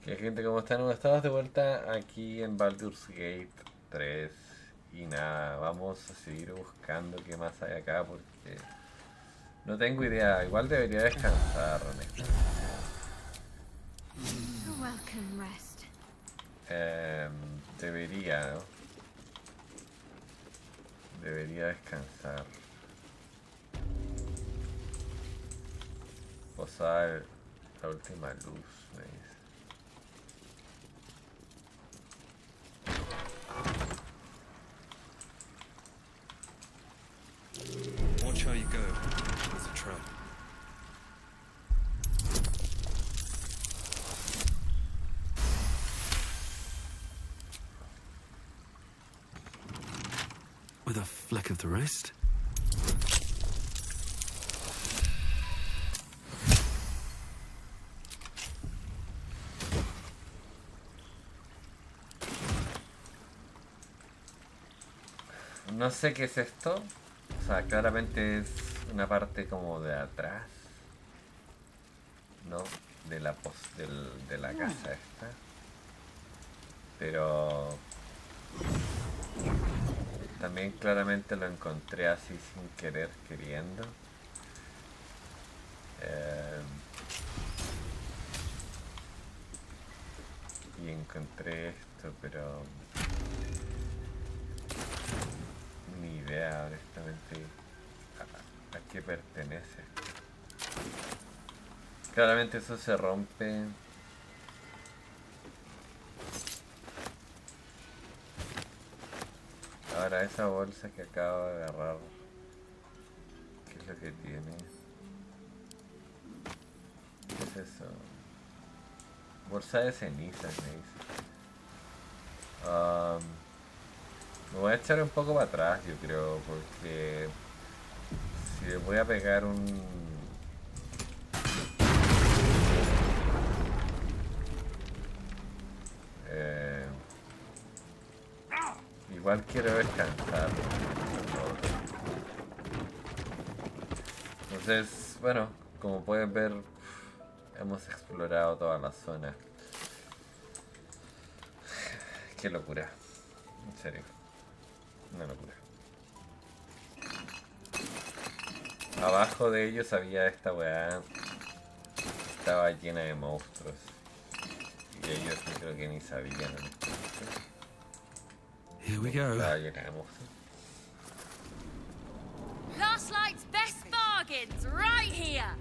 Que gente, ¿cómo están? Estamos de vuelta aquí en Baldur's Gate 3. Y nada, vamos a seguir buscando qué más hay acá porque no tengo idea. Igual debería descansar, honestamente. Debería, ¿no? Debería descansar. Posar la última luz, me dice. Watch how you go. There's a trap. With a fleck of the wrist? No sé qué es esto. O sea, claramente es una parte como de atrás, ¿no? De la de la casa esta. Pero también claramente lo encontré así sin querer, queriendo. Y encontré esto, pero ni idea, honestamente, a qué pertenece. Claramente eso se rompe. Ahora esa bolsa que acabo de agarrar, ¿qué es lo que tiene? ¿Qué es eso? Bolsa de cenizas, me dice. Me voy a echar un poco para atrás, yo creo, porque si le voy a pegar un... igual quiero descansar. Entonces, bueno, como pueden ver, hemos explorado toda la zona. Qué locura. En serio. Una locura. Abajo de ellos había esta weá. Estaba llena de monstruos. Y ellos yo creo que ni sabían. Here we go. Estaba llena de monstruos. Last Light's best bargains right here.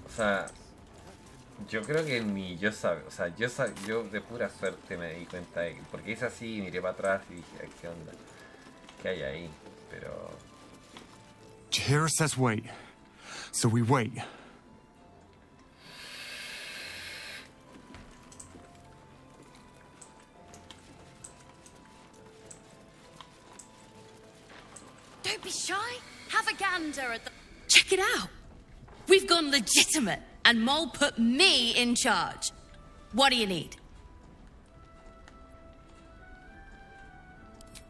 O sea, yo creo que ni yo sabía. O sea, yo de pura suerte me di cuenta de que... Porque hice así, miré para atrás y dije, "Ay, ¿qué onda? ¿Qué hay ahí?" Pero... Jahira says wait. So we wait. Don't be shy. Have a gander at the... Check it out. We've gone legitimate, and Mole put me in charge. What do you need?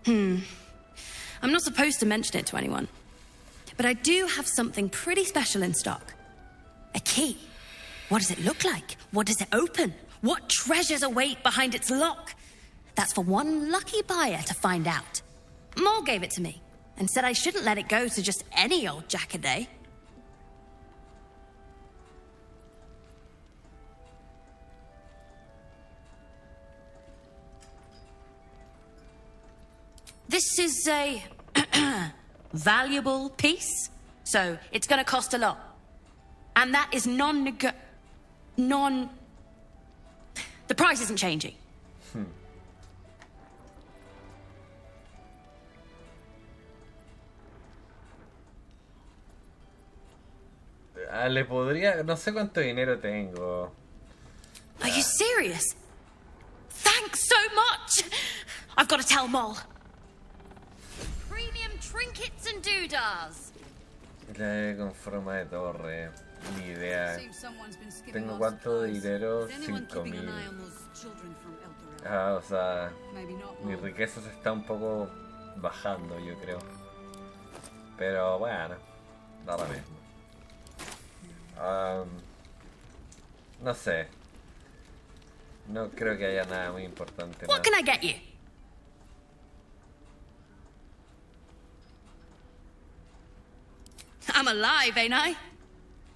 I'm not supposed to mention it to anyone, but I do have something pretty special in stock. A key. What does it look like? What does it open? What treasures await behind its lock? That's for one lucky buyer to find out. Mole gave it to me and said I shouldn't let it go to just any old jackaday. This is a valuable piece, so it's going to cost a lot. And that is The price isn't changing. Le podría... No sé cuánto dinero tengo. Are you serious? Thanks so much! I've got to tell Mole. Premium trinkets and doodahs. Le con forma de torre. Ni idea. Tengo cuánto dinero, 5.000. O sea, mi riqueza se está un poco bajando, yo creo. Pero bueno, da lo mismo. No sé. No creo que haya nada muy importante What más. can I get you? I'm alive, ain't I?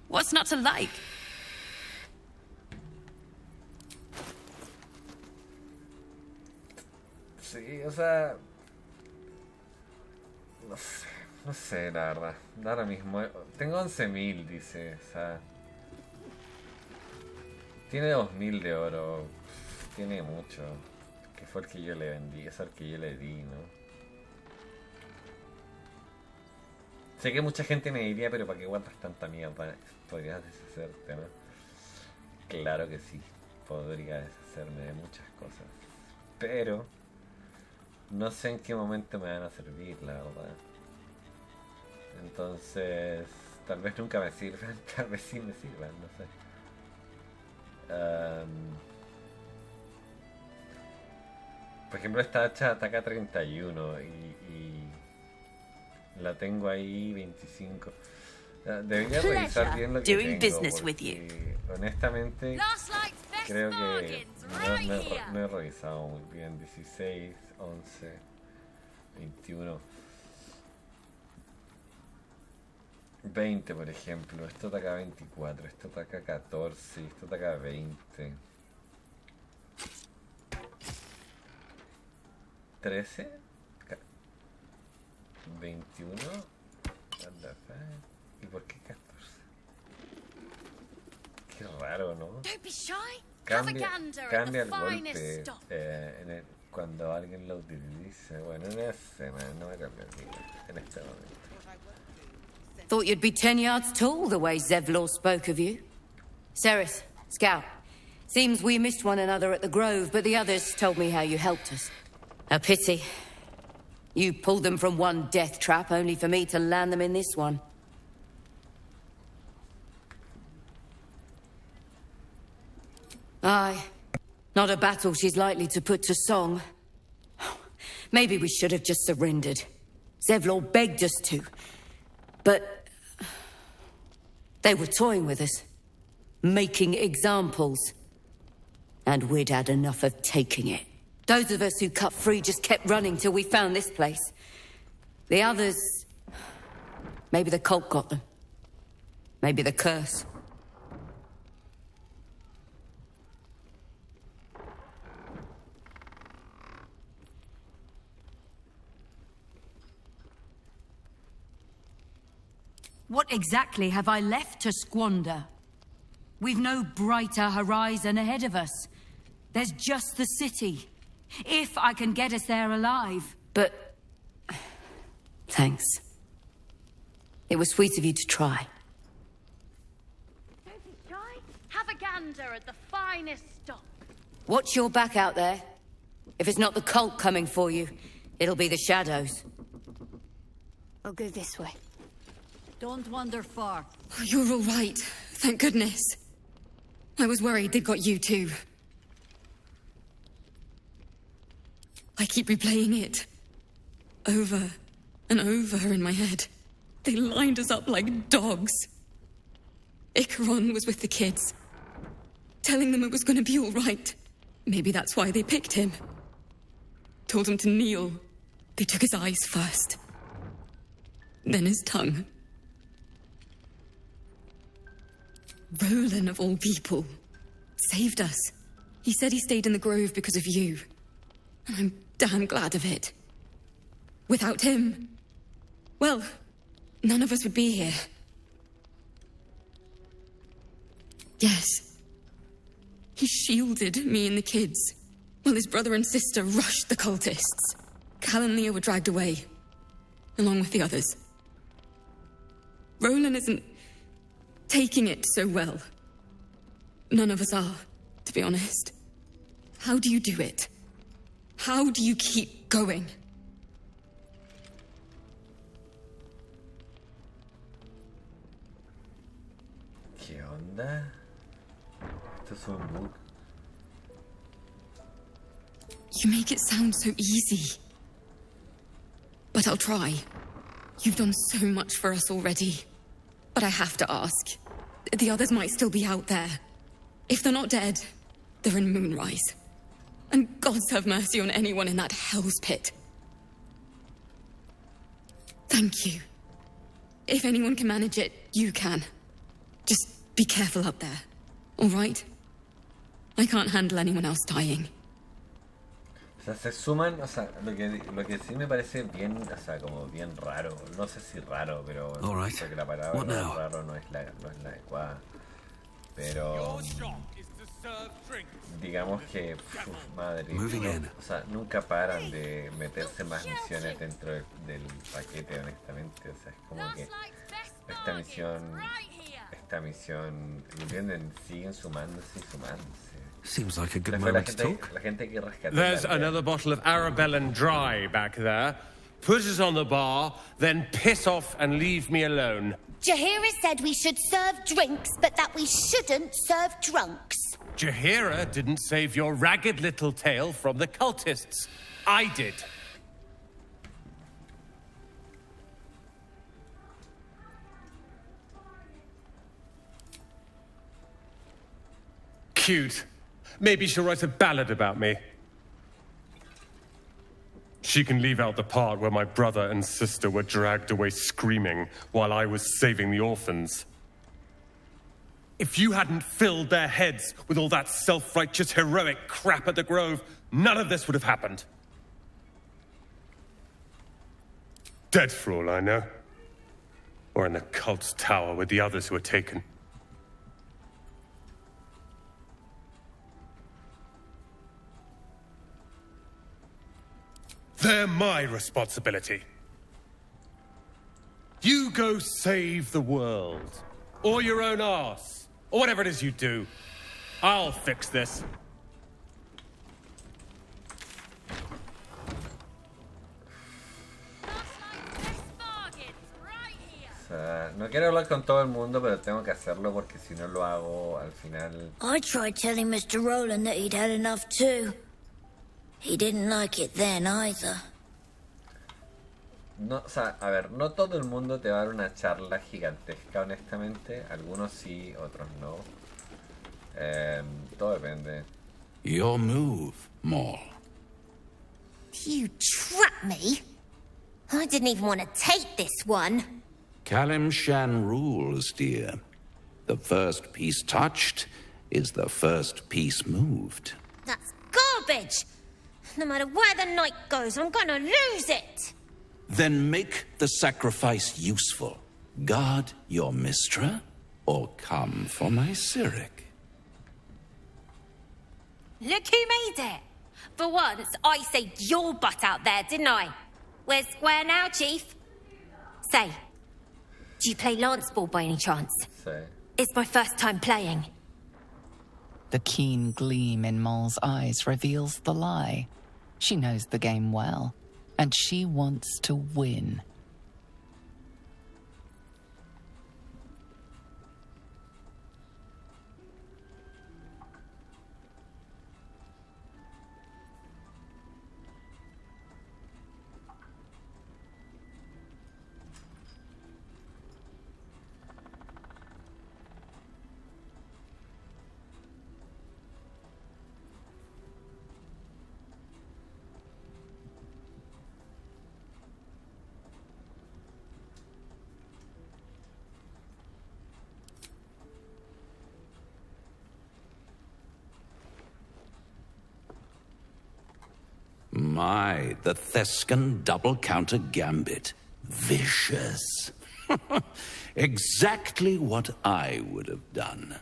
What's not to like? Sí, o sea... No sé, la verdad. Ahora mismo... Tengo 11.000, dice. O sea... Tiene 2.000 de oro. Tiene mucho. Que fue el que yo le vendí. Es el que yo le di, ¿no? Sé que mucha gente me diría, pero ¿para qué guardas tanta mierda? Podrías deshacerte, ¿no? Claro que sí. Podría deshacerme de muchas cosas. Pero... no sé en qué momento me van a servir, la verdad. Entonces... tal vez nunca me sirvan. Tal vez sí me sirvan, no sé. Por ejemplo, esta hacha ataca 31 y la tengo ahí 25. Debería revisar bien lo que Doing tengo, business with you. porque honestamente creo que no he revisado muy bien. 16, 11, 21, 20 por ejemplo. Esto ataca 24, esto ataca 14, esto ataca 20, 13, 21. ¿Y por qué 14? Qué raro, ¿no? Don't be shy. Have a Cambia, gander at cambia the el finest golpe stock. cuando alguien lo utiliza. Bueno, no me cambia en este momento. Thought you'd be 10 yards tall the way Zevlor spoke of you. Ceres, Scout. Seems we missed one another at the Grove, but the others told me how you helped us. A pity. You pulled them from one death trap, only for me to land them in this one. Aye. Not a battle she's likely to put to song. Maybe we should have just surrendered. Zevlor begged us to. But... they were toying with us. Making examples. And we'd had enough of taking it. Those of us who cut free just kept running till we found this place. The others... maybe the cult got them. Maybe the curse. What exactly have I left to squander? We've no brighter horizon ahead of us. There's just the city. If I can get us there alive. But... thanks. It was sweet of you to try. Don't be shy. Have a gander at the finest stock. Watch your back out there. If it's not the cult coming for you, it'll be the shadows. I'll go this way. Don't wander far. Oh, you're all right. Thank goodness. I was worried they'd got you too. I keep replaying it. Over and over in my head. They lined us up like dogs. Icaron was with the kids. Telling them it was going to be all right. Maybe that's why they picked him. Told him to kneel. They took his eyes first. Then his tongue. Roland, of all people, saved us. He said he stayed in the grove because of you. And I'm damn glad of it. Without him, well, none of us would be here. Yes. He shielded me and the kids, while his brother and sister rushed the cultists. Cal and Leah were dragged away, along with the others. Roland isn't taking it so well. None of us are, to be honest. How do you do it? How do you keep going? ¿Qué onda? Esto es un bug. You make it sound so easy. But I'll try. You've done so much for us already. But I have to ask. The others might still be out there. If they're not dead, They're in Moonrise. And gods have mercy on anyone in that hell's pit. Thank you. If anyone can manage it, you can. Just be careful up there, all right? I can't handle anyone else dying. O sea, se suman, o sea, lo que sí me parece bien, o sea, como bien raro. No sé si raro, pero All right. creo que la palabra What now? raro no es la adecuada. Pero digamos que, madre, Moving in. o sea, nunca paran de meterse más misiones dentro del paquete, honestamente. O sea, es como que esta misión, ¿entienden? Siguen sumándose y sumándose. Seems like a good Después moment to talk. la gente que rescata. There's another bottle of Arabellan Dry back there. Put it on the bar, then piss off and leave me alone. Jahira said we should serve drinks, but that we shouldn't serve drunks. Jahira didn't save your ragged little tail from the cultists. I did. Cute. Maybe she'll write a ballad about me. She can leave out the part where my brother and sister were dragged away screaming while I was saving the orphans. If you hadn't filled their heads with all that self-righteous heroic crap at the Grove, none of this would have happened. Dead for all I know. Or in the cult's tower with the others who were taken. They're my responsibility. You go save the world. Or your own arse. Or whatever it is you do. I'll fix this. O sea, no quiero hablar con todo el mundo, pero tengo que hacerlo porque si no lo hago al final. I tried telling Mr. Rowland that he'd had enough too. He didn't like it then either. No, o sea, a ver, no todo el mundo te va a dar una charla gigantesca, honestamente. Algunos sí, otros no. Todo depende. Your move, Maul. You trapped me? I didn't even want to take this one. Kalimshan rules, dear. The first piece touched is the first piece moved. That's garbage. No matter where the night goes, I'm gonna lose it. Then make the sacrifice useful. Guard your Mistra, or come for my Cyric. Look who made it. For once, I saved your butt out there, didn't I? We're square now, Chief. Say, do you play lance ball by any chance? Sí. It's my first time playing. The keen gleam in Maul's eyes reveals the lie. She knows the game well, and she wants to win. My, the Thescan double counter gambit. Vicious. Exactly what I would have done.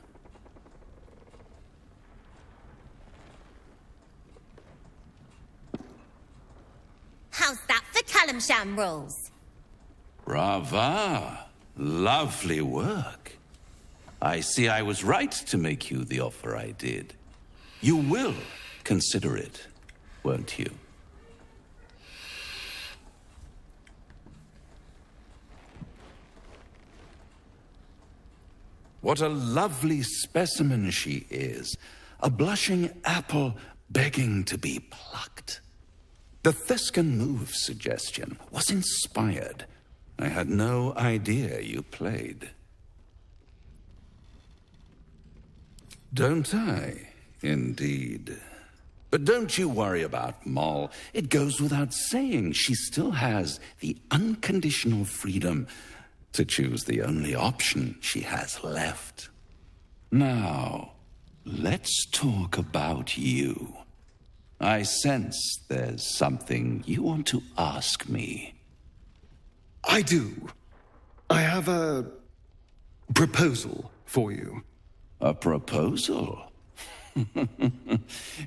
How's that for Kalimshan rules? Brava. Lovely work. I see I was right to make you the offer I did. You will consider it, won't you? What a lovely specimen she is. A blushing apple begging to be plucked. The Thescan move suggestion was inspired. I had no idea you played. Don't I? Indeed. But don't you worry about Moll. It goes without saying she still has the unconditional freedom to choose the only option she has left. Now, let's talk about you. I sense there's something you want to ask me. I do. I have a proposal for you. A proposal?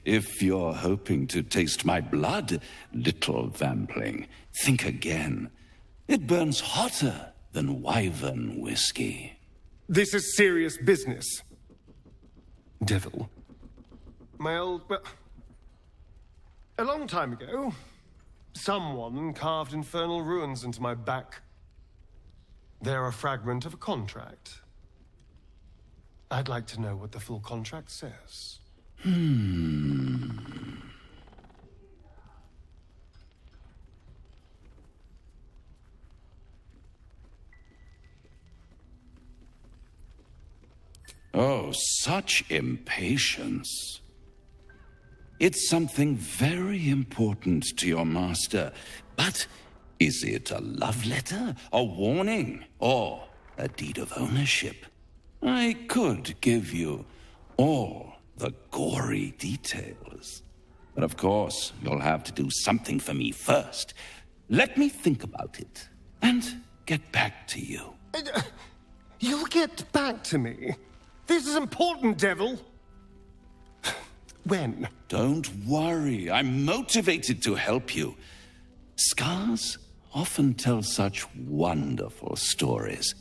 If you're hoping to taste my blood, little vampling, think again. It burns hotter than wyvern whiskey. This is serious business. Devil. Well, a long time ago, someone carved infernal runes into my back. They're a fragment of a contract. I'd like to know what the full contract says. Oh, such impatience. It's something very important to your master. But is it a love letter, a warning, or a deed of ownership? I could give you all the gory details. But of course, you'll have to do something for me first. Let me think about it and get back to you. You'll get back to me? This is important, Devil. When? Don't worry. I'm motivated to help you. Scars often tell such wonderful stories.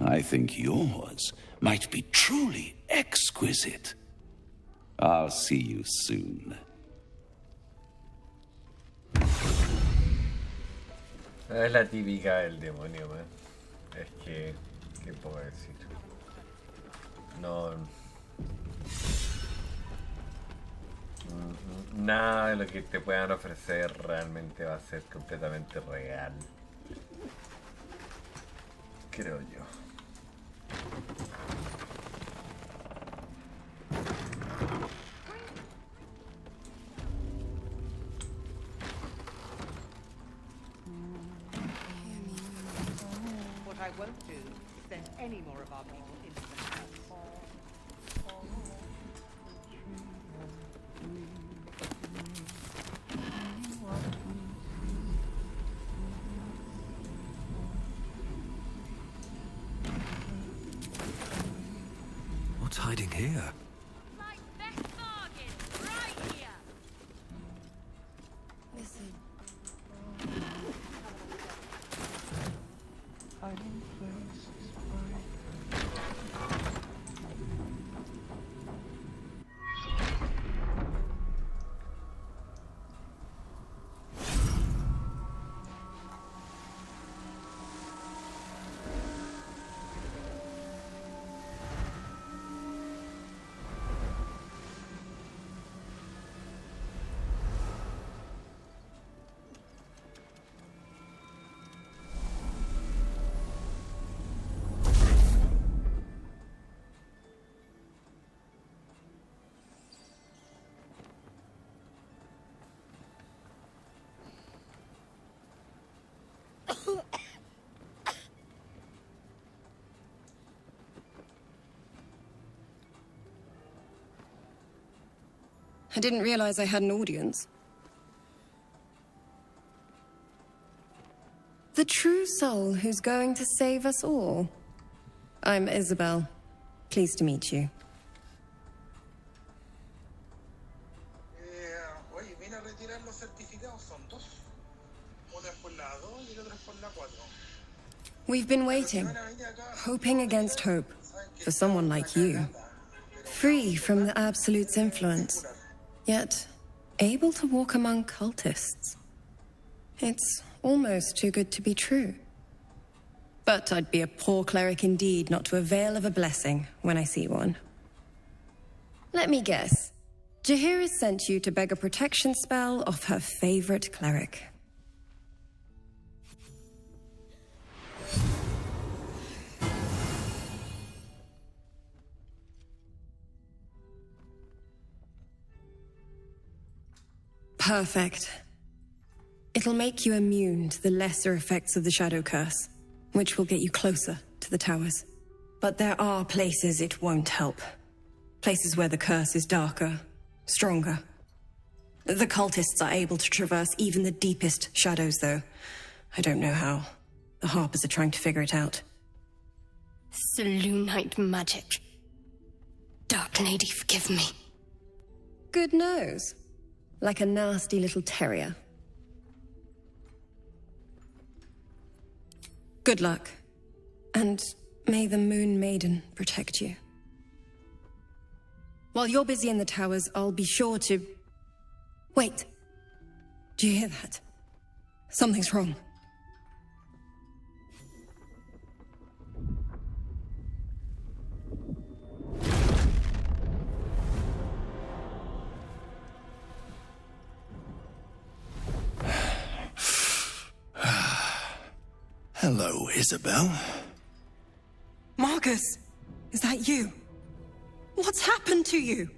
I think yours might be truly exquisite. I'll see you soon. Es la típica del demonio, man. Es que... ¿Qué puedo decir? No... Nada de lo que te puedan ofrecer realmente va a ser completamente real. Creo yo. What I won't do is send any more of our people into the house. What's hiding here? Like best bargain, right here. Listen. I didn't realize I had an audience. The true soul who's going to save us all. I'm Isabel. Pleased to meet you. Oye, vine a retirar los certificados, son dos. Una es por la 2 y la otra es por la 4. We've been waiting, hoping against hope, for someone like you. Free from the Absolute's influence, yet able to walk among cultists. It's almost too good to be true. But I'd be a poor cleric indeed not to avail of a blessing when I see one. Let me guess. Jaheira sent you to beg a protection spell off her favorite cleric. Perfect. It'll make you immune to the lesser effects of the Shadow Curse, which will get you closer to the towers. But there are places it won't help. Places where the curse is darker, stronger. The cultists are able to traverse even the deepest shadows, though. I don't know how. The Harpers are trying to figure it out. Selûnite magic. Dark Lady, forgive me. Good nose. Like a nasty little terrier. Good luck. And may the Moon Maiden protect you. While you're busy in the towers, I'll be sure to... Wait. Do you hear that? Something's wrong. Hello, Isabel. Marcus, is that you? What's happened to you?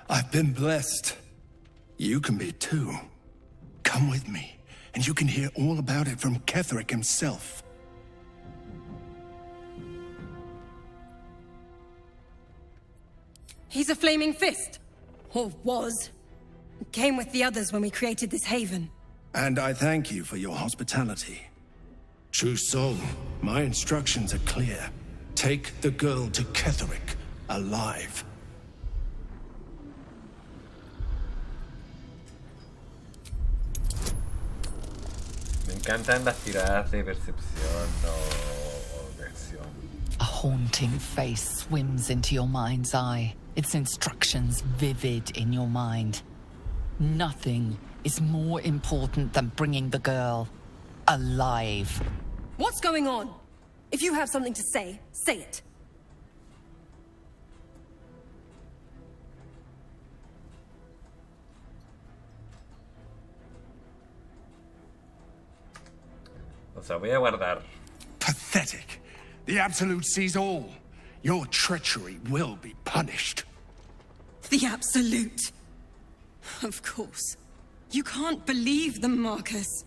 I've been blessed. You can be too. Come with me, and you can hear all about it from Ketheric himself. He's a flaming fist. Or was. Came with the others when we created this haven. And I thank you for your hospitality. True soul, my instructions are clear. Take the girl to Ketheric, alive. Me encantan las tiradas de percepción o versión. A haunting face swims into your mind's eye, its instructions vivid in your mind. Nothing is more important than bringing the girl alive. What's going on? If you have something to say, say it. O sea, voy a guardar. Pathetic. The Absolute sees all. Your treachery will be punished. The Absolute. Of course. You can't believe them, Marcus.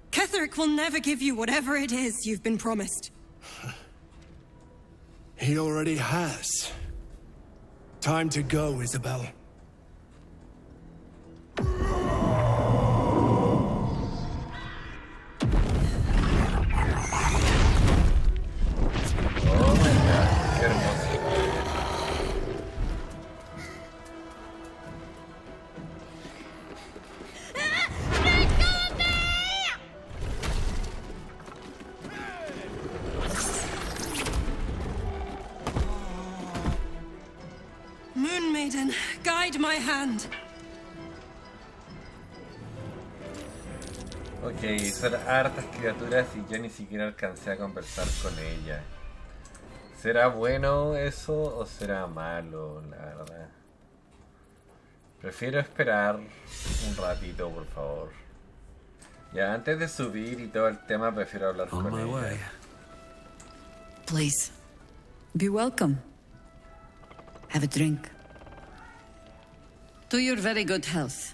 Ketheric will never give you whatever it is you've been promised. He already has. Time to go, Isabel. Moon Maiden, guide my hand. Ok, son hartas criaturas y yo ni siquiera alcancé a conversar con ella. ¿Será bueno eso o será malo, la verdad? Prefiero esperar un ratito, por favor. Ya, antes de subir y todo el tema, prefiero hablar con ella. Please, be welcome. Have a drink. To your very good health.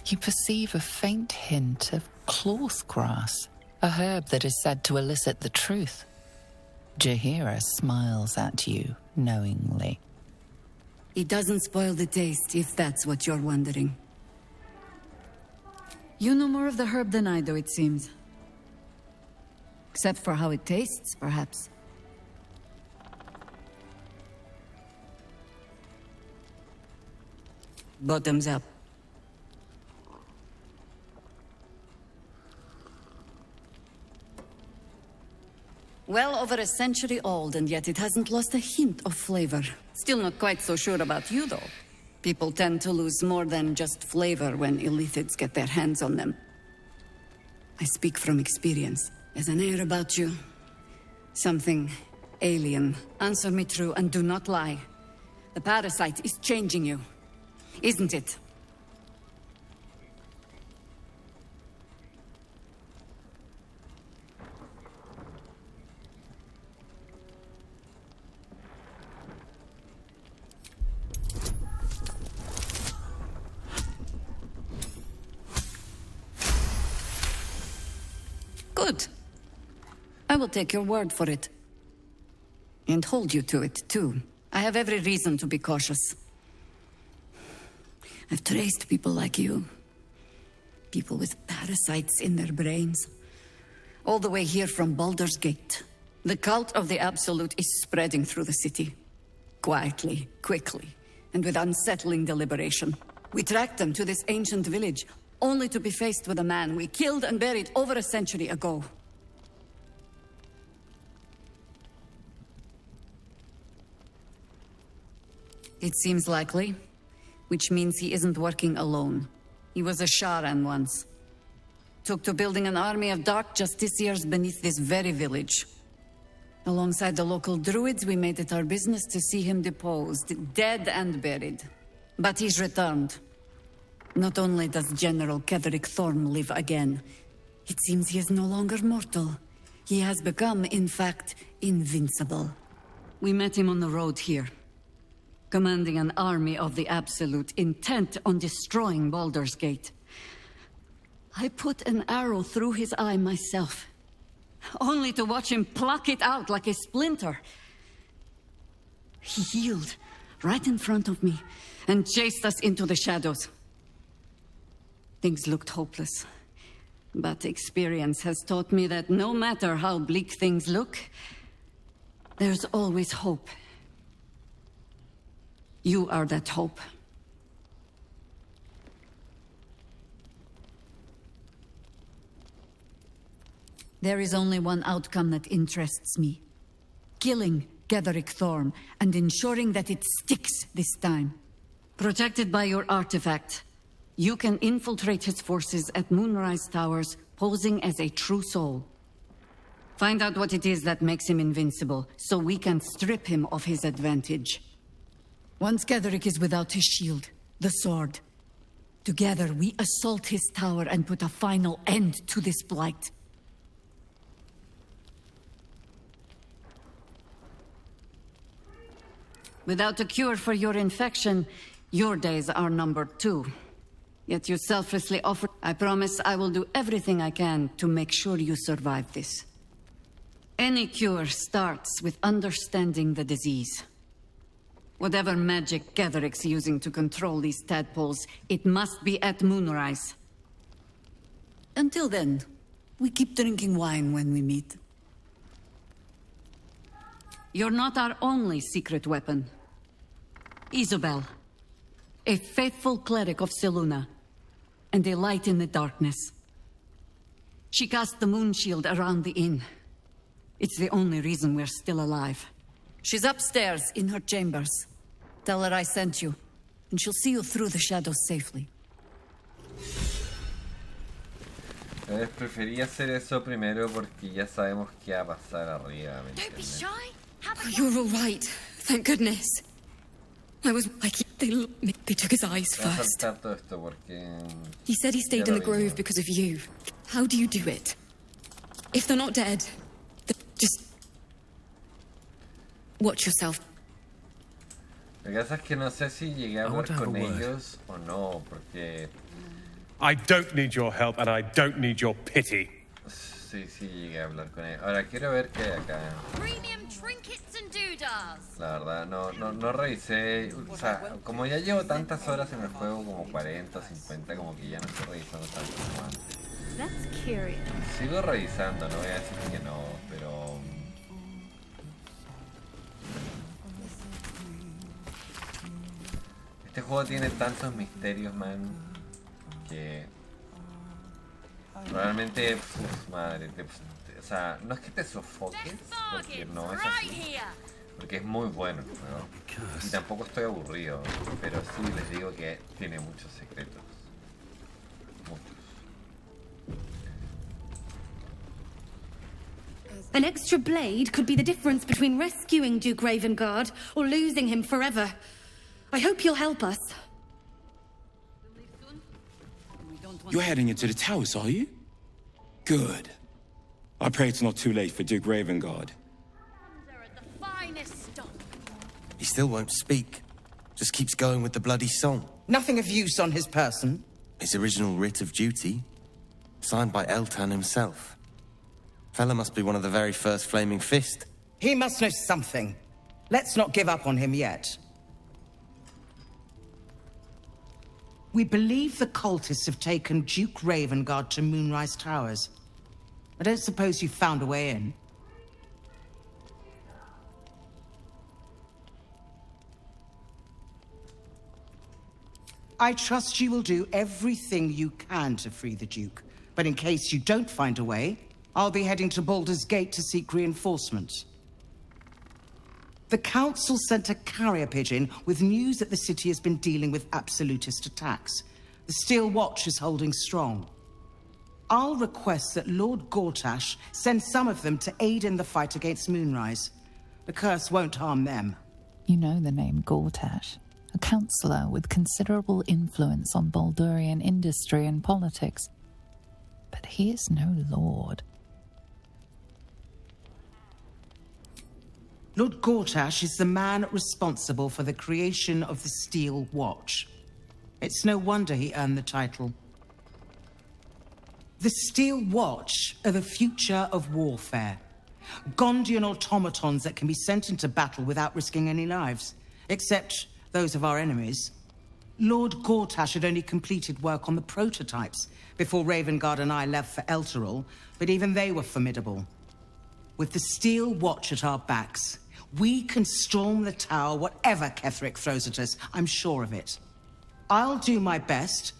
You perceive a faint hint of clorth grass, a herb that is said to elicit the truth. Jaheira smiles at you knowingly. It doesn't spoil the taste, if that's what you're wondering. You know more of the herb than I do, it seems. Except for how it tastes, perhaps. Bottoms up. Well over a century old, and yet it hasn't lost a hint of flavor. Still not quite so sure about you, though. People tend to lose more than just flavor when illithids get their hands on them. I speak from experience. There's an air about you. Something alien. Answer me true and do not lie. The parasite is changing you, isn't it? Good. I will take your word for it. And hold you to it, too. I have every reason to be cautious. I've traced people like you. People with parasites in their brains. All the way here from Baldur's Gate. The cult of the Absolute is spreading through the city. Quietly, quickly, and with unsettling deliberation. We tracked them to this ancient village, only to be faced with a man we killed and buried over a century ago. It seems likely, which means he isn't working alone. He was a Sharan once. Took to building an army of dark justiciars beneath this very village. Alongside the local druids, we made it our business to see him deposed, dead and buried. But he's returned. Not only does General Ketherick Thorm live again, it seems he is no longer mortal. He has become, in fact, invincible. We met him on the road here, commanding an army of the Absolute, intent on destroying Baldur's Gate. I put an arrow through his eye myself, only to watch him pluck it out like a splinter. He healed right in front of me and chased us into the shadows. Things looked hopeless, but experience has taught me that no matter how bleak things look, there's always hope. You are that hope. There is only one outcome that interests me. Killing Ketherick Thorm and ensuring that it sticks this time. Protected by your artifact, you can infiltrate his forces at Moonrise Towers, posing as a true soul. Find out what it is that makes him invincible, so we can strip him of his advantage. Once Ketherick is without his shield, the sword, together we assault his tower and put a final end to this blight. Without a cure for your infection, your days are numbered too. Yet you selflessly offer. I promise I will do everything I can to make sure you survive this. Any cure starts with understanding the disease. Whatever magic Ketherick's using to control these tadpoles, it must be at Moonrise. Until then, we keep drinking wine when we meet. You're not our only secret weapon. Isobel, a faithful cleric of Selûne, and a light in the darkness. She cast the moon shield around the inn. It's the only reason we're still alive. She's upstairs in her chambers. Tell her I sent you, and she'll see you through the shadows safely. Prefería hacer eso primero porque ya sabemos qué va a pasar arriba. Don't be shy. Oh, you're all right. Thank goodness. I was like, they took his eyes first. He said he stayed in the grove because of you. How do you do it? If they're not dead, then just watch yourself. Lo que pasa es que no sé si llegué a hablar con ellos o no, porque... I don't need your help and I don't need your pity. Sí, llegué a hablar con ellos. Ahora quiero ver qué hay acá. Premium trinkets and doodads. La verdad, no revisé. O sea, como ya llevo tantas horas en el juego, como 40 o 50, como que ya no estoy revisando tanto como antes. That's curious. Sigo revisando, no voy a decir que no, pero... Este juego tiene tantos misterios, man, que... Realmente, madre, o sea, no es que te sofoques, porque no es así, porque es muy bueno, ¿no? Y tampoco estoy aburrido, pero sí les digo que tiene muchos secretos. Muchos. An extra blade could be the difference between rescuing Duke Ravengard or losing him forever. I hope you'll help us. You're heading into the towers, are you? Good. I pray it's not too late for Duke Ravengard. He still won't speak. Just keeps going with the bloody song. Nothing of use on his person. His original writ of duty, signed by Eltan himself. Fella must be one of the very first Flaming Fist. He must know something. Let's not give up on him yet. We believe the cultists have taken Duke Ravengard to Moonrise Towers. I don't suppose you found a way in. I trust you will do everything you can to free the Duke. But in case you don't find a way, I'll be heading to Baldur's Gate to seek reinforcements. The Council sent a carrier pigeon with news that the city has been dealing with absolutist attacks. The Steel Watch is holding strong. I'll request that Lord Gortash send some of them to aid in the fight against Moonrise. The curse won't harm them. You know the name Gortash, a councillor with considerable influence on Baldurian industry and politics. But he is no lord. Lord Gortash is the man responsible for the creation of the Steel Watch. It's no wonder he earned the title. The Steel Watch are the future of warfare. Gondian automatons that can be sent into battle without risking any lives, except those of our enemies. Lord Gortash had only completed work on the prototypes before Ravengard and I left for Elturel, but even they were formidable. With the Steel Watch at our backs, we can storm the tower whatever Ketheric throws at us, I'm sure of it. I'll do my best,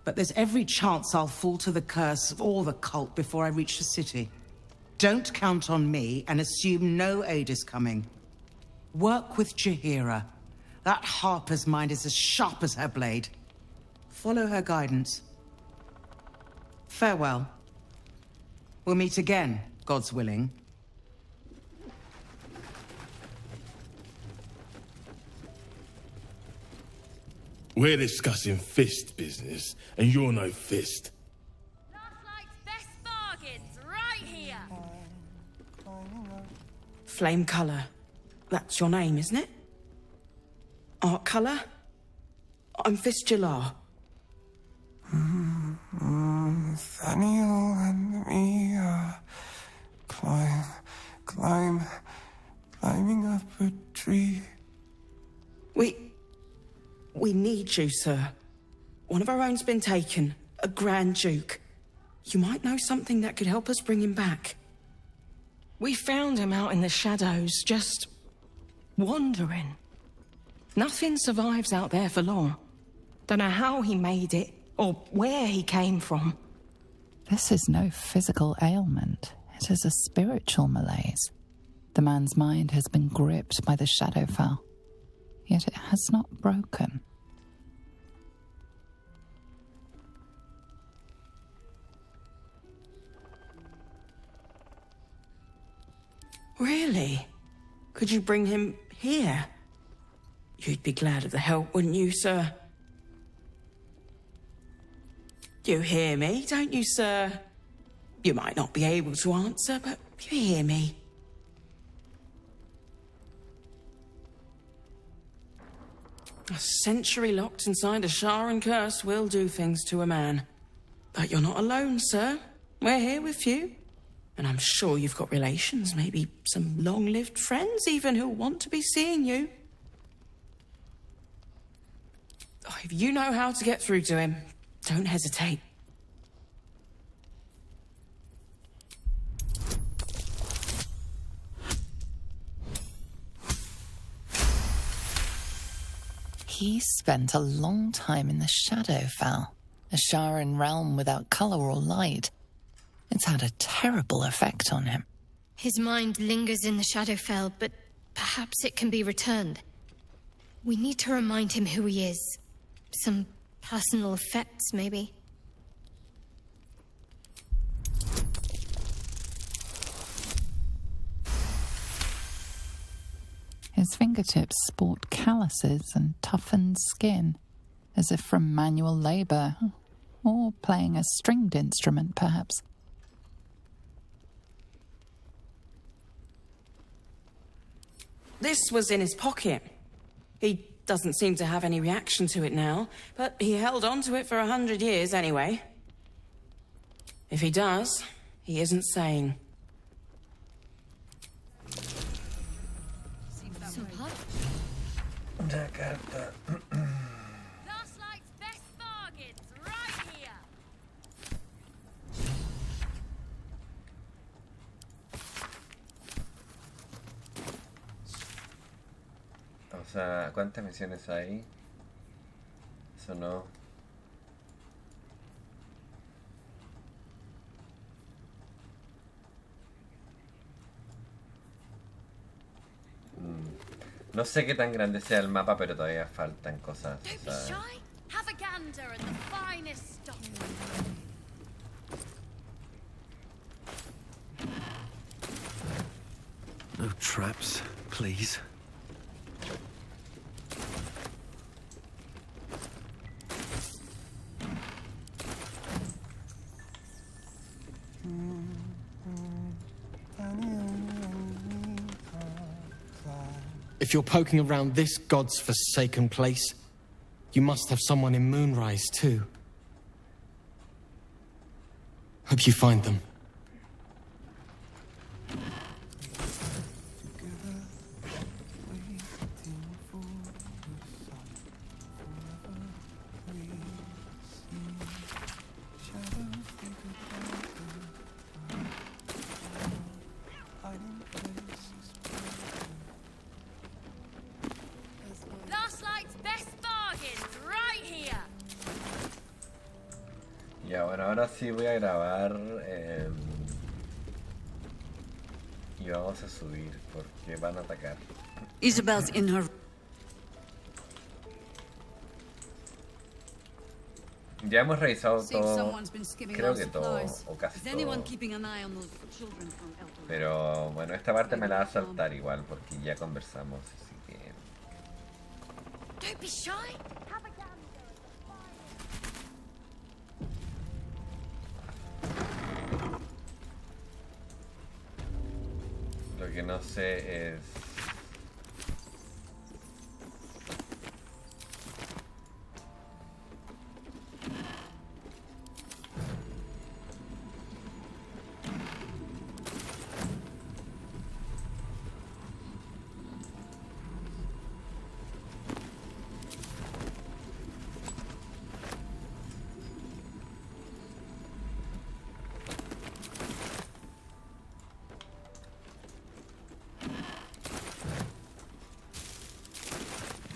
but there's every chance I'll fall to the curse or the cult before I reach the city. Don't count on me and assume no aid is coming. Work with Jaheira. That Harper's mind is as sharp as her blade. Follow her guidance. Farewell. We'll meet again, God's willing. We're discussing fist business, and you're no fist. Best bargains right here. Flame Colour. That's your name, isn't it? Art Colour? I'm Fistula. Nathaniel and me climbing up a tree. We need you, sir. One of our own's been taken, a Grand Duke. You might know something that could help us bring him back. We found him out in the shadows, just wandering. Nothing survives out there for long. Don't know how he made it, or where he came from. This is no physical ailment. It is a spiritual malaise. The man's mind has been gripped by the Shadowfell, yet it has not broken. Really? Could you bring him here? You'd be glad of the help, wouldn't you, sir? You hear me, don't you, sir? You might not be able to answer, but you hear me. A century locked inside a Sharan curse will do things to a man. But you're not alone, sir. We're here with you. And I'm sure you've got relations, maybe some long-lived friends even who'll want to be seeing you. Oh, if you know how to get through to him, don't hesitate. He spent a long time in the Shadowfell, a Sharan realm without colour or light. It's had a terrible effect on him. His mind lingers in the Shadowfell, but perhaps it can be returned. We need to remind him who he is. Some personal effects, maybe. His fingertips sport calluses and toughened skin, as if from manual labour, or playing a stringed instrument, perhaps. This was in his pocket. He doesn't seem to have any reaction to it now, but he held on to it for 100 years anyway. If he does, he isn't sane. carta. O sea, ¿cuántas misiones hay? Eso no. No sé qué tan grande sea el mapa, pero todavía faltan cosas. O sea, Have a gander at the finest stock. No traps, please. If you're poking around this god's forsaken place, you must have someone in Moonrise too. Hope you find them. Ya, bueno, ahora sí voy a grabar y vamos a subir porque van a atacar. Isabel's in her... Ya hemos revisado todo, creo que todo, o casi todo. Pero bueno, esta parte me la va a saltar igual porque ya conversamos, así que... Don't be shy. Have a Lo que no sé es...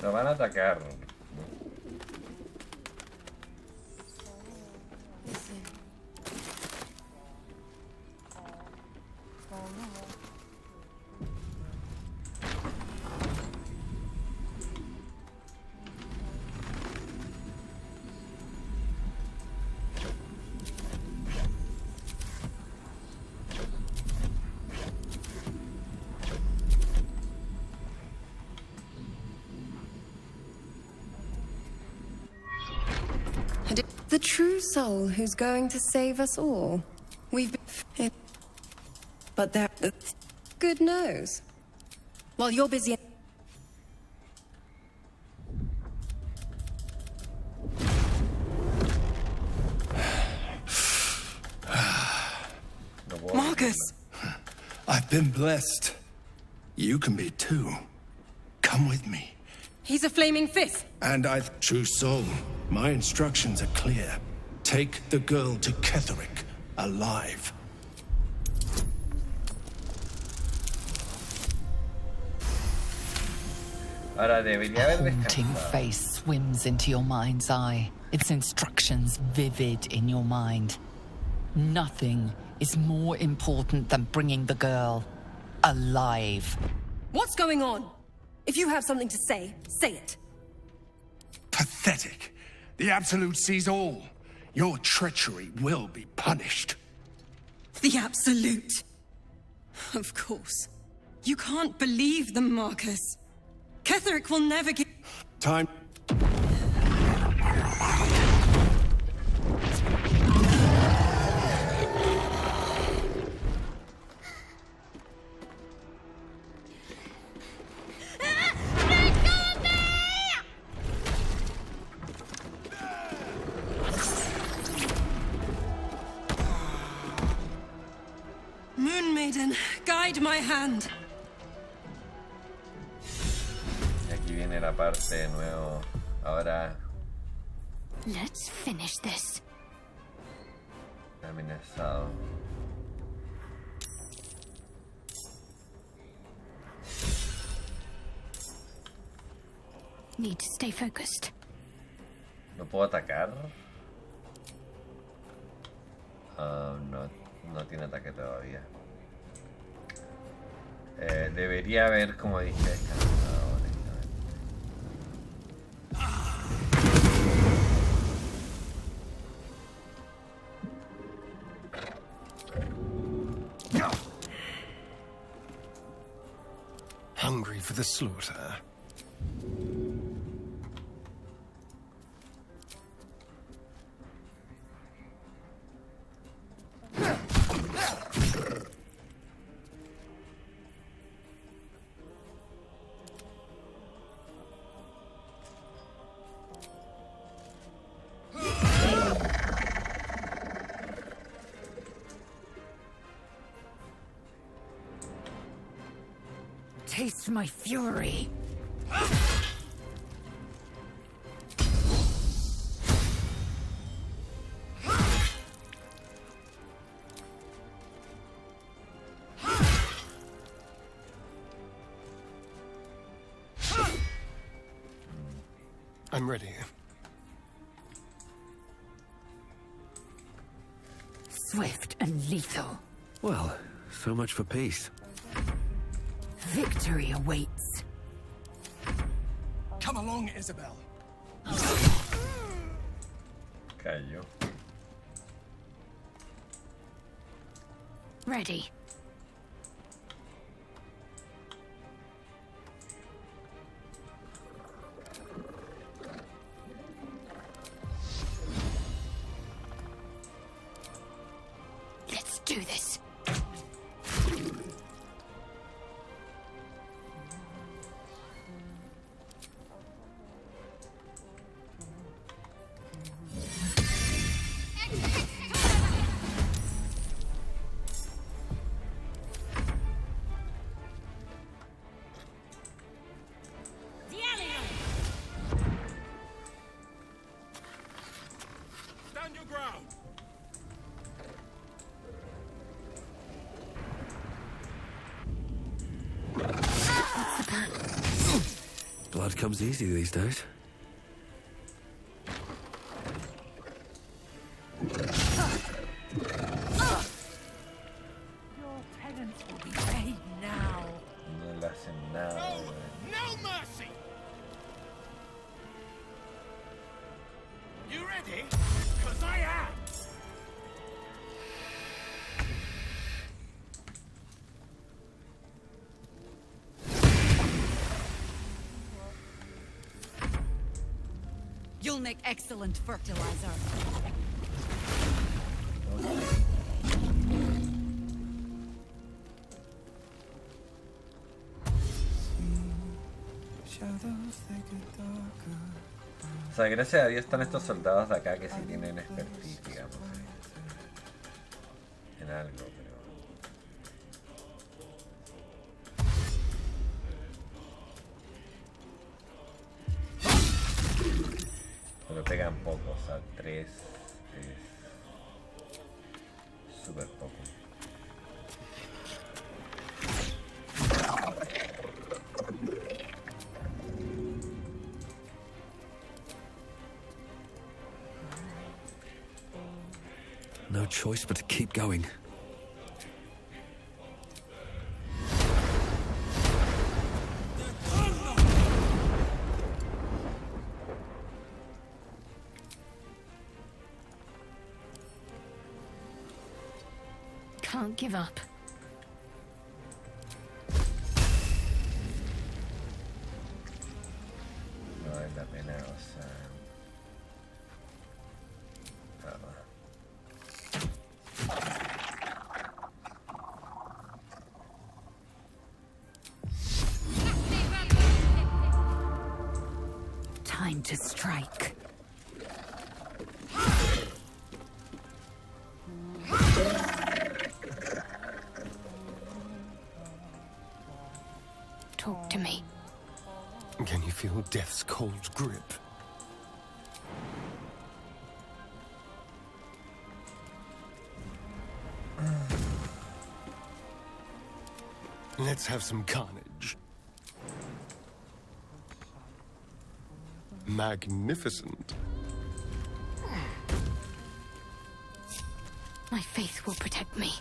Lo van a atacar. The true soul who's going to save us all. We've been... But there... Good knows. While you're busy... Marcus! I've been blessed. You can be too. Come with me. He's a flaming fist. And true soul, my instructions are clear. Take the girl to Ketherick, alive. Ahora debería haber haunting face swims into your mind's eye. Its instructions vivid in your mind. Nothing is more important than bringing the girl alive. What's going on? If you have something to say, say it. Pathetic. The Absolute sees all. Your treachery will be punished. The Absolute? Of course. You can't believe them, Marcus. Ketherick will never give... Time... Moon Maiden, guide my hand. Y aquí viene viene la parte de nuevo. Ahora Let's finish this. amenazado. Need to stay focused. ¿No puedo atacar? No, no tiene ataque todavía. Debería haber, como dije, descansado directamente. Hungry for the slaughter. Taste my fury. I'm ready. Swift and lethal. Well, so much for peace. Victory awaits. Come along, Isabel. Cayó. Ready. Let's do this. Stand your ground. Blood comes easy these days. Your penance will be paid now. No le hacen nada. No mercy. You ready? 'Cause I am. You'll make excellent fertilizer. O sea, gracias a Dios están estos soldados de acá que sí tienen expertise, digamos, en algo, pero pegan poco, o sea, 3 es súper poco. No choice but to keep going. Can't give up. No vale la pena, o sea... nada. Time to strike. Talk to me. Can you feel death's cold grip? Let's have some carnage. Magnificent. My faith will protect me.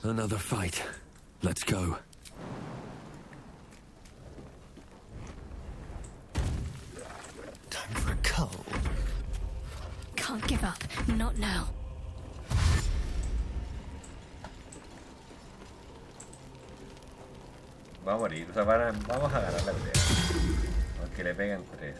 Another fight. Let's go. Time for a cull. Can't give up. Not now. Va a morir, o sea, vamos a ganar la pelea. Aunque le peguen 3.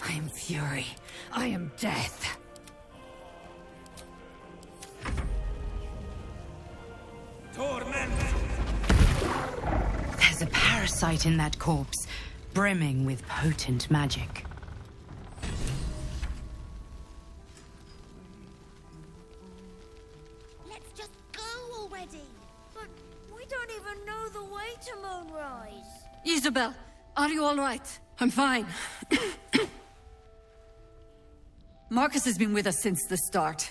I am fury. I am death. There's a parasite in that corpse, brimming with potent magic. Let's just go already. But we don't even know the way to Moonrise. Isabel, are you all right? I'm fine. Marcus has been with us since the start.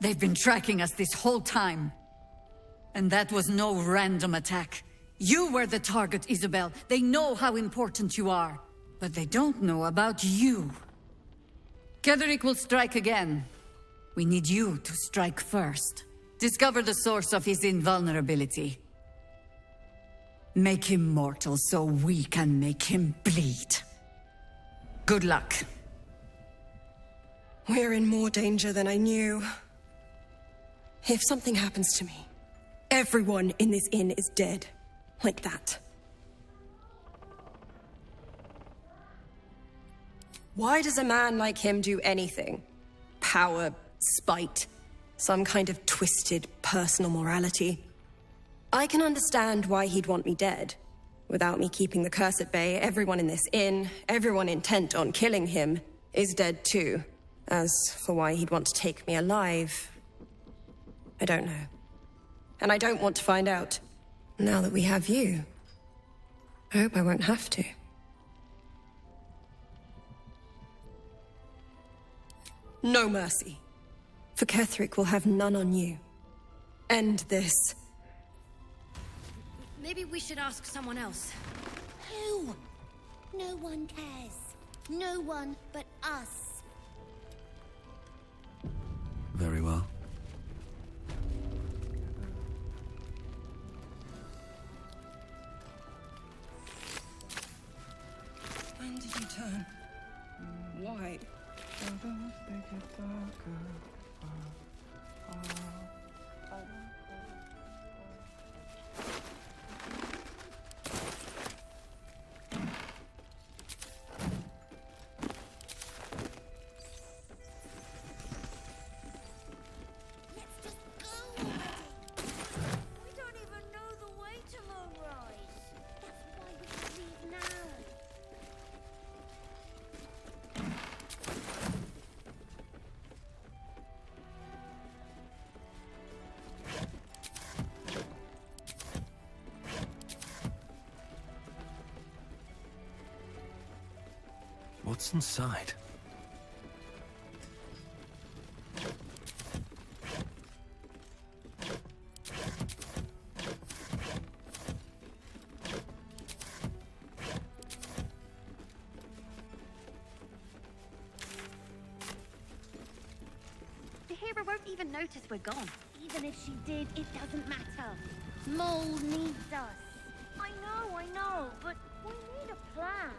They've been tracking us this whole time. And that was no random attack. You were the target, Isabel. They know how important you are. But they don't know about you. Ketherick will strike again. We need you to strike first. Discover the source of his invulnerability. Make him mortal so we can make him bleed. Good luck. We're in more danger than I knew. If something happens to me, everyone in this inn is dead. Like that. Why does a man like him do anything? Power, spite, some kind of twisted personal morality. I can understand why he'd want me dead. Without me keeping the curse at bay, everyone in this inn, everyone intent on killing him, is dead too. As for why he'd want to take me alive, I don't know. And I don't want to find out. Now that we have you, I hope I won't have to. No mercy. For Ketherick will have none on you. End this. Maybe we should ask someone else. Who? No one cares. No one but us. Very well. When did you turn? Why? What's inside? notice we're gone. Even if she did, it doesn't matter. Mole needs us. I know, but we need a plan.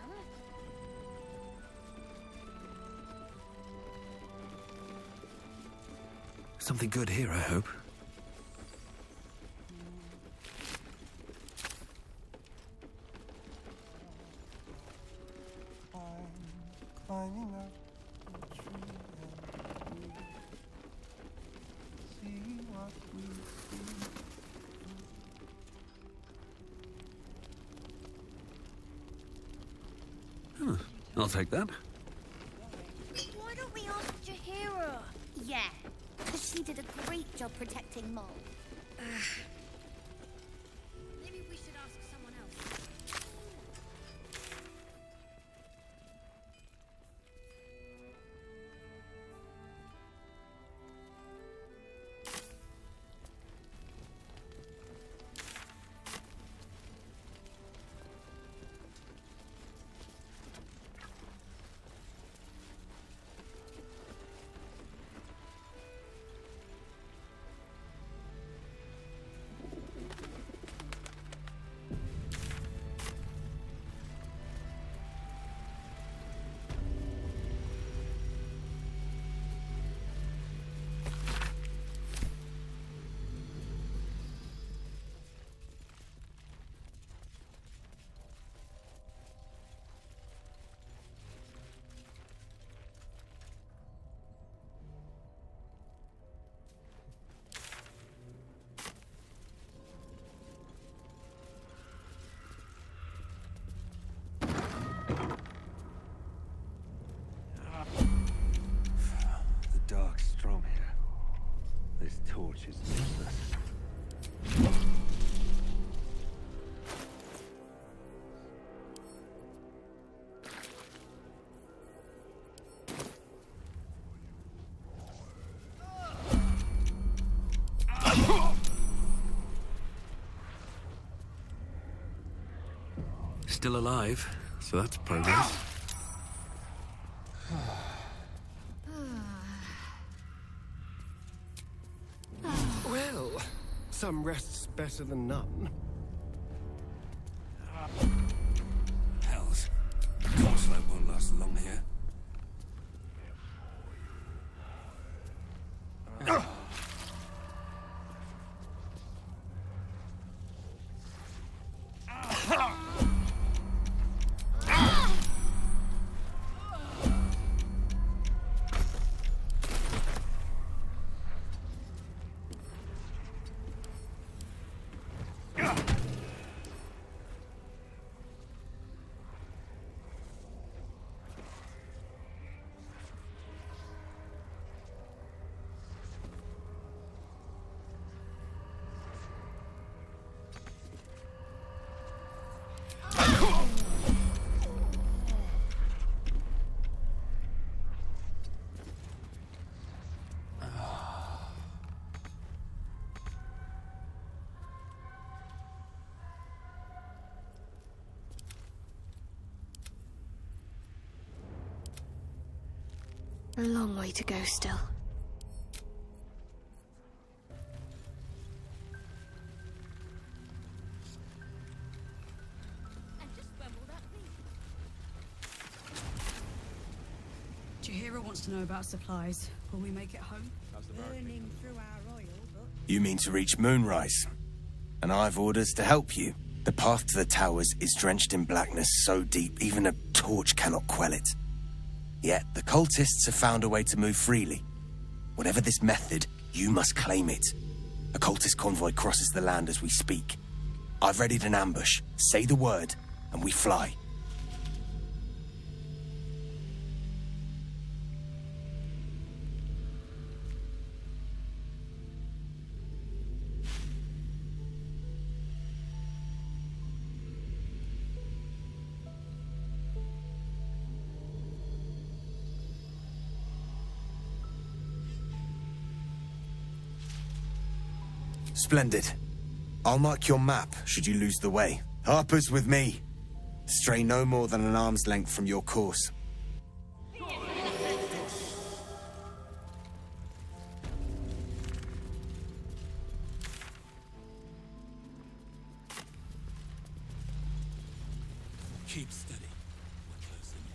Something good here, I hope. Climbing up the tree and see what we see. I'll take that. Why don't we ask Jahira? Yeah, because she did a great job protecting Mole. Maybe we should ask someone else. The dark's strong here. This torch is useless. Still alive, so that's progress. Well, some rest's better than none. Hells. Torchlight won't last long here. A long way to go still. Jahira wants to know about supplies. Will we make it home? Burning through our oil, but... You mean to reach Moonrise? And I've orders to help you. The path to the towers is drenched in blackness so deep even a torch cannot quell it. Yet the cultists have found a way to move freely. Whatever this method, you must claim it. A cultist convoy crosses the land as we speak. I've readied an ambush. Say the word, and we fly. Splendid. I'll mark your map should you lose the way. Harper's with me. Stray no more than an arm's length from your course. Keep steady. We're closing in.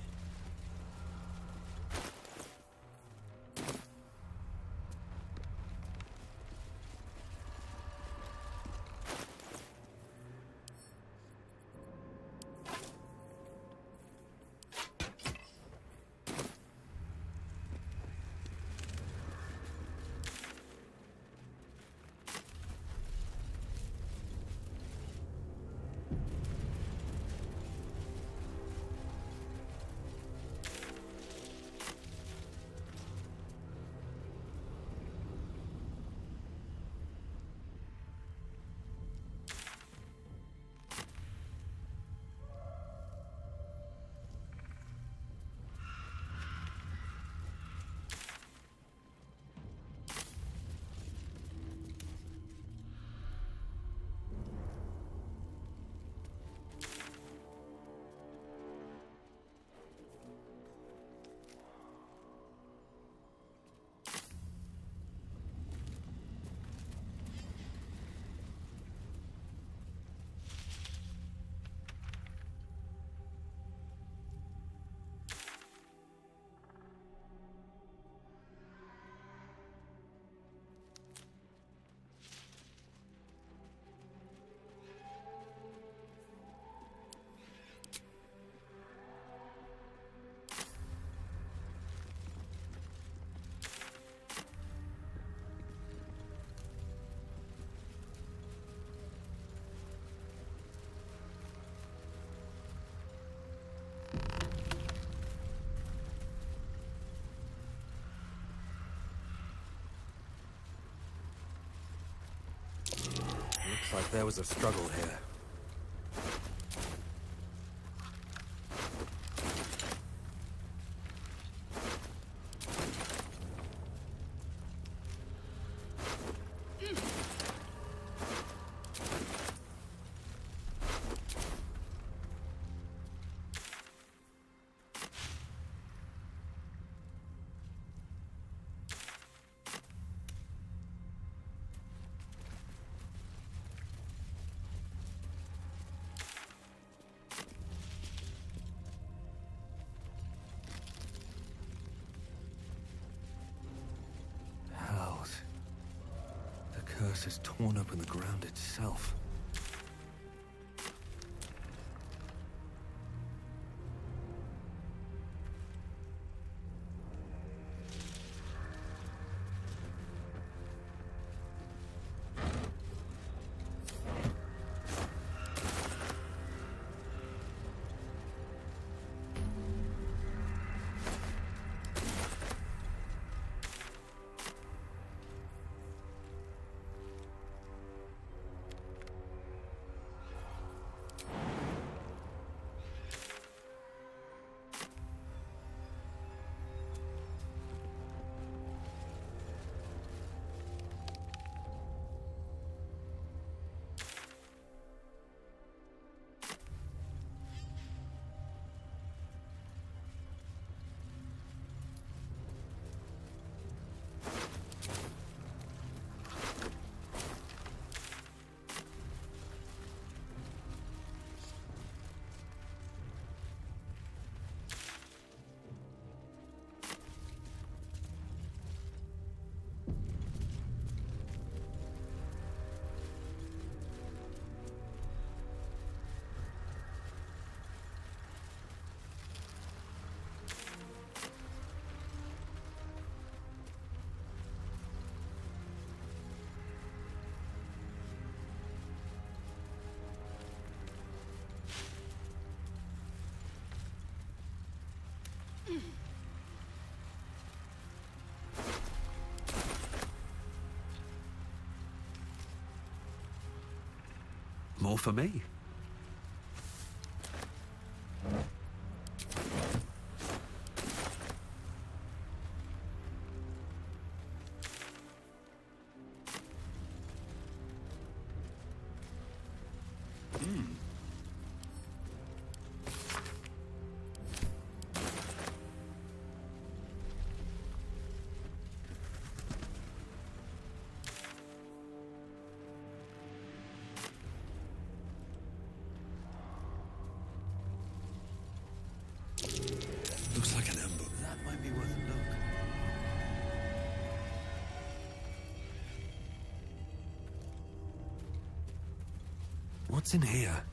Looks like there was a struggle here. Hells. The curse has torn open the ground itself. More for me. What's in here?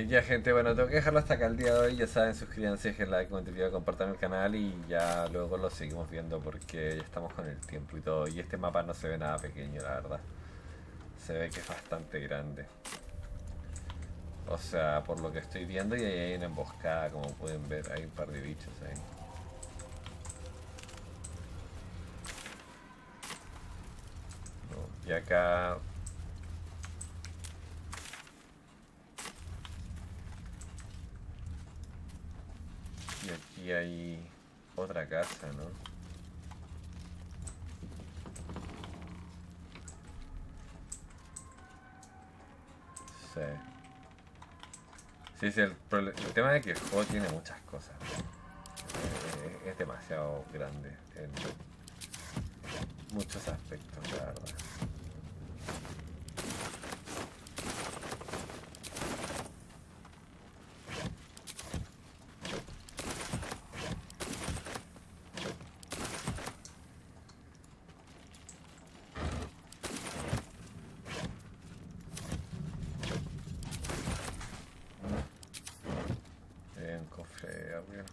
Ya gente, bueno, tengo que dejarlo hasta acá el día de hoy. Ya saben, suscríbanse, dejen like, comenten, compartan el canal y ya luego lo seguimos viendo porque ya estamos con el tiempo y todo. Y este mapa no se ve nada pequeño, la verdad. Se ve que es bastante grande. O sea, por lo que estoy viendo, y ahí hay una emboscada, como pueden ver, hay un par de bichos ahí. No, y acá... Y aquí hay otra casa, ¿no? Sí. Sí, sí, el tema es que el juego tiene muchas cosas. Es demasiado grande en muchos aspectos, la verdad. Un cofre arriba.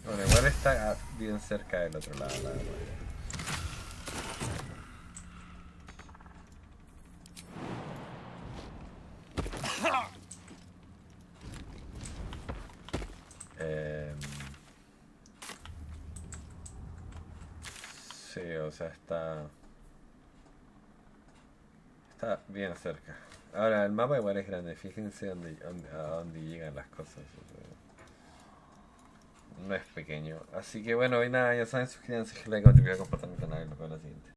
Bueno, igual está bien cerca del otro lado, la verdad. Sí, o sea, está bien cerca. Ahora, el mapa igual es grande, fíjense a dónde llegan las cosas. O sea, no es pequeño. Así que bueno, y nada, ya saben, suscríbanse, like, compartan el canal y nos vemos en la siguiente.